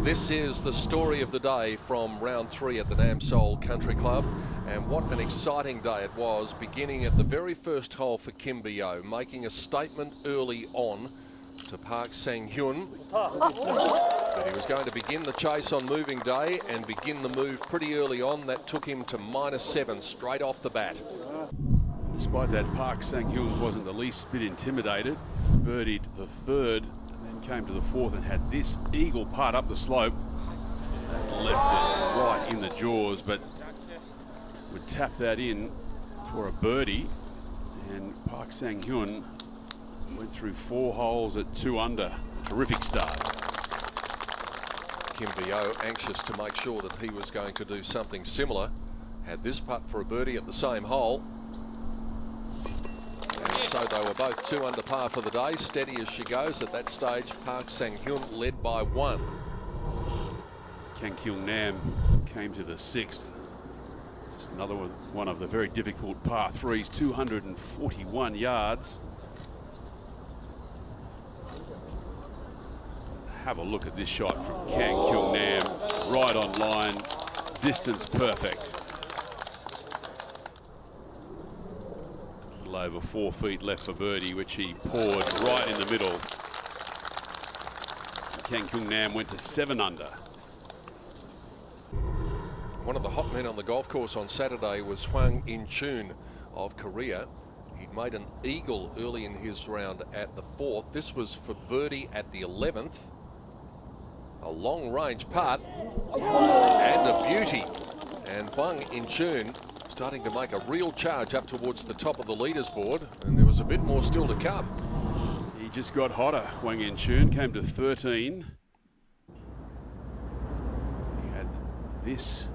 This is the story of the day from round 3 at the Nam Sol Country Club. And what an exciting day it was, beginning at the very first hole for Kim Bio, making a statement early on to Park Sang-hyun that he was going to begin the chase on moving day and begin the move pretty early on. That took him to -7 straight off the bat. Despite that, Park Sang-hyun wasn't the least bit intimidated. Birdied the third and then came to the fourth and had this eagle putt up the slope. Left it right in the jaws, but would tap that in for a birdie. And Park Sang-hyun went through 4 holes at 2 under. Terrific start. Kim Bio, anxious to make sure that he was going to do something similar, had this putt for a birdie at the same hole. And so they were both 2 under par for the day, steady as she goes. At that stage, Park Sang-hyun led by 1. Caltex Nam came to the 6th. Just another one of the very difficult par 3s, 241 yards. Have a look at this shot from Caltex Nam, right on line, distance perfect. A little over 4 feet left for birdie, which he poured right in the middle. Caltex Nam went to 7 under. One of the hot men on the golf course on Saturday was Hwang In-chun of Korea. He'd made an eagle early in his round at the 4th. This was for birdie at the 11th. A long range putt and a beauty. And Hwang In-chun starting to make a real charge up towards the top of the leaderboard, and there was a bit more still to come. He just got hotter. Hwang In-chun came to 13. He had this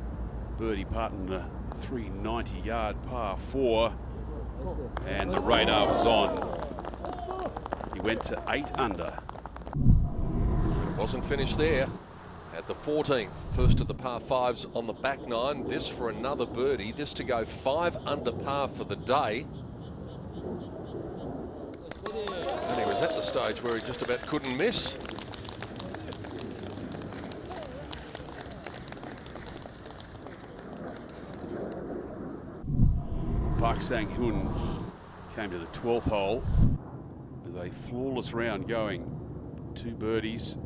birdie putt in the 390-yard par 4, and the radar was on. He went to 8 under. Wasn't finished there. At the 14th, first of the par 5s on the back 9. This for another birdie. This to go 5 under par for the day. And he was at the stage where he just about couldn't miss. Park Sang-hyun came to the 12th hole with a flawless round going. 2 birdies,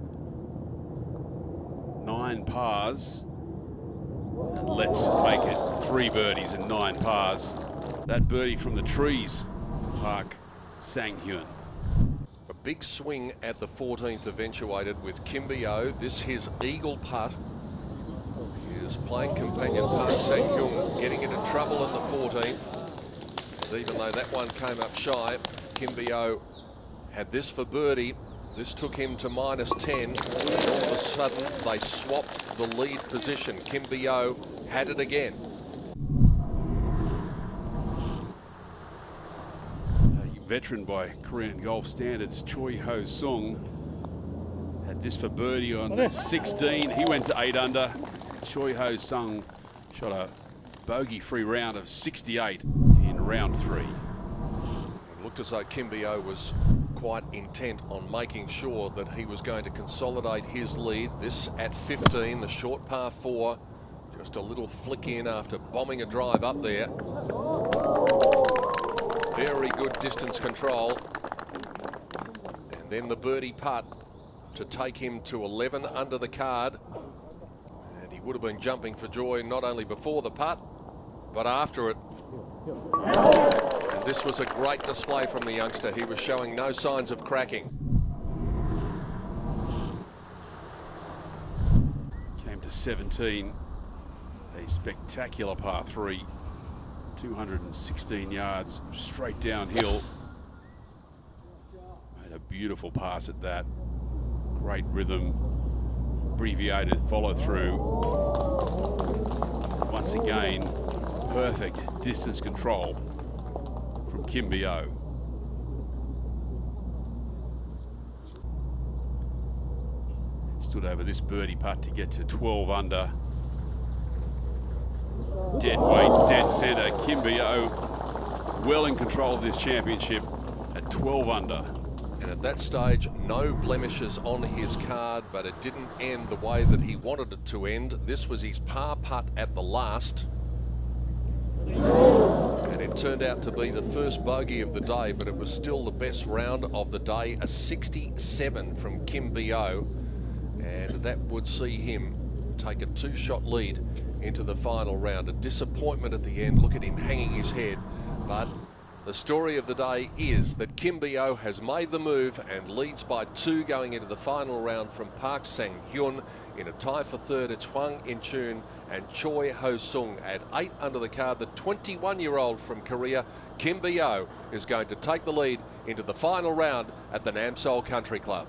9 pars, and let's make it 3 birdies and 9 pars. That birdie from the trees, Park Sang-hyun. A big swing at the 14th eventuated with Kim Bio. This his eagle putt. His playing companion Park Sang-hyun getting into trouble in the 14th. Even though that one came up shy, Kim Bio had this for birdie. This took him to -10. All of a sudden, they swapped the lead position. Kim Bio had it again. A veteran by Korean golf standards, Choi Ho-sung, had this for birdie on 16. He went to 8 under. Choi Ho-sung shot a bogey-free round of 68 in round 3. It looked as though Kim Bio was quite intent on making sure that he was going to consolidate his lead. This at 15, the short par 4, just a little flick in after bombing a drive up there. Very good distance control. And then the birdie putt to take him to 11 under the card. And he would have been jumping for joy not only before the putt, but after it. And this was a great display from the youngster. He was showing no signs of cracking. Came to 17, a spectacular par 3, 216 yards straight downhill. Made a beautiful pass at that. Great rhythm, abbreviated follow through. Once again, perfect distance control from Kim Bio. Stood over this birdie putt to get to 12 under. Dead weight, dead center. Kim Bio well in control of this championship at 12 under. And at that stage, no blemishes on his card, but it didn't end the way that he wanted it to end. This was his par putt at the last. And it turned out to be the first bogey of the day, but it was still the best round of the day, a 67 from Kim Bo. And that would see him take a 2-shot lead into the final round. A disappointment at the end. Look at him hanging his head. But the story of the day is that Kim Bo has made the move and leads by 2 going into the final round from Park Sang-hyun. In a tie for third, it's Hwang In-chun and Choi Ho-sung at 8 under the card. The 21-year-old from Korea, Kim Bo, is going to take the lead into the final round at the Namseol Country Club.